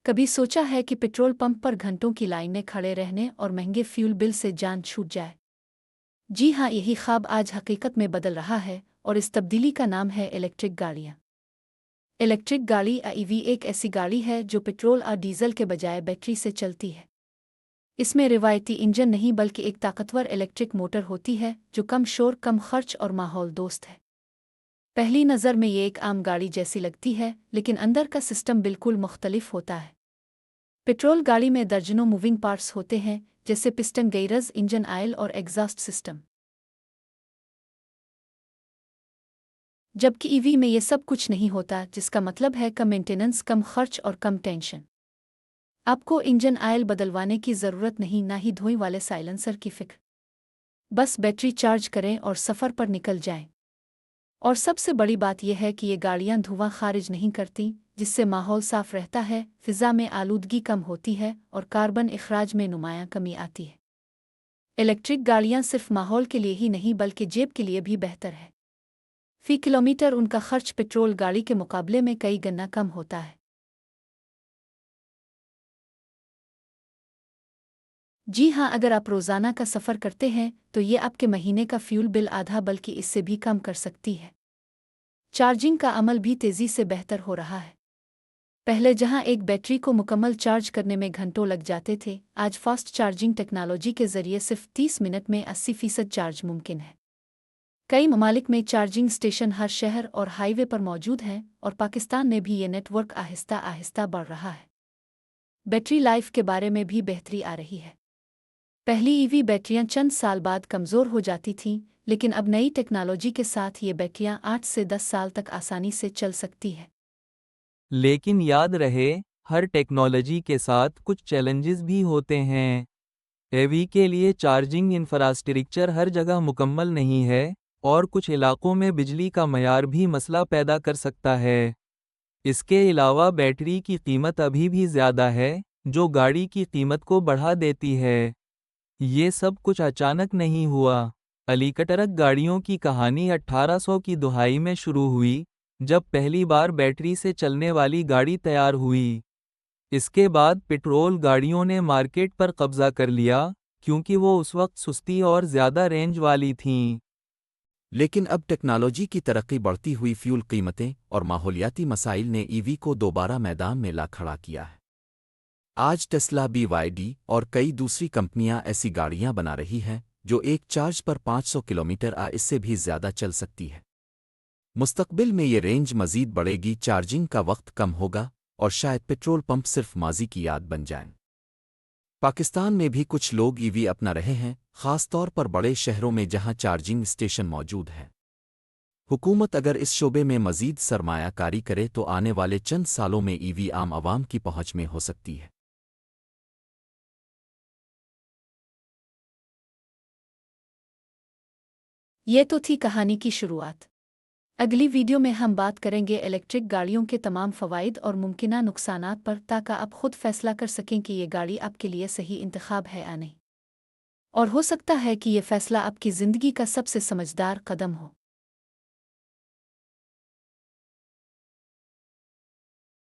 कभी सोचा है कि पेट्रोल पंप पर घंटों की लाइन में खड़े रहने और महंगे फ्यूल बिल से जान छूट जाए? जी हाँ, यही ख्वाब आज हकीकत में बदल रहा है और इस तब्दीली का नाम है इलेक्ट्रिक गाड़ियाँ। इलेक्ट्रिक गाड़ी ईवी एक ऐसी गाड़ी है जो पेट्रोल और डीजल के बजाय बैटरी से चलती है। इसमें रिवायती इंजन नहीं बल्कि एक ताकतवर इलेक्ट्रिक मोटर होती है जो कम शोर, कम खर्च और माहौल दोस्त है। पहली नज़र में ये एक आम गाड़ी जैसी लगती है, लेकिन अंदर का सिस्टम बिल्कुल मुख्तलिफ होता है। पेट्रोल गाड़ी में दर्जनों मूविंग पार्ट्स होते हैं, जैसे पिस्टन, गेयर्स, इंजन ऑयल और एग्जॉस्ट सिस्टम। जबकि ईवी में ये सब कुछ नहीं होता, जिसका मतलब है कम मेंटेनेंस, कम खर्च और कम टेंशन। आपको इंजन ऑयल बदलवाने की ज़रूरत नहीं, ना ही धुएं वाले साइलेंसर की फिक्र। बस बैटरी चार्ज करें और सफ़र पर निकल जाएं। और सबसे बड़ी बात यह है कि ये गाड़ियां धुआं खारिज नहीं करती, जिससे माहौल साफ रहता है, फ़िज़ा में आलूदगी कम होती है और कार्बन इखराज में नुमायां कमी आती है। इलेक्ट्रिक गाड़ियां सिर्फ माहौल के लिए ही नहीं बल्कि जेब के लिए भी बेहतर है। फी किलोमीटर उनका खर्च पेट्रोल गाड़ी के मुकाबले में कई गुना कम होता है। जी हाँ, अगर आप रोज़ाना का सफ़र करते हैं तो ये आपके महीने का फ्यूल बिल आधा बल्कि इससे भी कम कर सकती है। चार्जिंग का अमल भी तेज़ी से बेहतर हो रहा है। पहले जहां एक बैटरी को मुकम्मल चार्ज करने में घंटों लग जाते थे, आज फास्ट चार्जिंग टेक्नोलॉजी के जरिए सिर्फ 30 मिनट में 80% चार्ज मुमकिन है। कई ममालिक में चार्जिंग स्टेशन हर शहर और हाईवे पर मौजूद हैं और पाकिस्तान में भी ये नेटवर्क आहिस्ता आहिस्ता बढ़ रहा है। बैटरी लाइफ के बारे में भी बेहतरी आ रही है। पहली ईवी बैटरियां चंद साल बाद कमज़ोर हो जाती थीं, लेकिन अब नई टेक्नोलॉजी के साथ ये बैटरियां 8 से 10 साल तक आसानी से चल सकती है। लेकिन याद रहे, हर टेक्नोलॉजी के साथ कुछ चैलेंजेस भी होते हैं। ईवी के लिए चार्जिंग इंफ्रास्ट्रक्चर हर जगह मुकम्मल नहीं है और कुछ इलाकों में बिजली का मयार भी मसला पैदा कर सकता है। इसके अलावा बैटरी की कीमत अभी भी ज़्यादा है, जो गाड़ी की कीमत को बढ़ा देती है। ये सब कुछ अचानक नहीं हुआ। इलेक्ट्रिक गाड़ियों की कहानी 1800 की दहाई में शुरू हुई, जब पहली बार बैटरी से चलने वाली गाड़ी तैयार हुई। इसके बाद पेट्रोल गाड़ियों ने मार्केट पर कब्जा कर लिया, क्योंकि वो उस वक्त सस्ती और ज़्यादा रेंज वाली थीं। लेकिन अब टेक्नोलॉजी की तरक्की, बढ़ती हुई फ्यूल कीमतें और माहौलियाती मसाइल ने ईवी को दोबारा मैदान में ला खड़ा किया है। आज टेस्ला, BYD और कई दूसरी कंपनियां ऐसी गाड़ियां बना रही हैं जो एक चार्ज पर 500 किलोमीटर इससे भी ज़्यादा चल सकती है। मुस्तकबिल में ये रेंज मज़ीद बढ़ेगी, चार्जिंग का वक्त कम होगा और शायद पेट्रोल पंप सिर्फ माजी की याद बन जाएं। पाकिस्तान में भी कुछ लोग ईवी अपना रहे हैं, ख़ास तौर पर बड़े शहरों में जहां चार्जिंग स्टेशन मौजूद हैं। हुकूमत अगर इस शोबे में मज़ीद सरमायाकारी करे तो आने वाले चंद सालों में ईवी आम आवाम की पहुंच में हो सकती है। ये तो थी कहानी की शुरुआत। अगली वीडियो में हम बात करेंगे इलेक्ट्रिक गाड़ियों के तमाम फ़वाइद और मुमकिना नुकसानात पर, ताकि आप खुद फैसला कर सकें कि ये गाड़ी आपके लिए सही इंतखाब है या नहीं। और हो सकता है कि ये फैसला आपकी ज़िंदगी का सबसे समझदार कदम हो।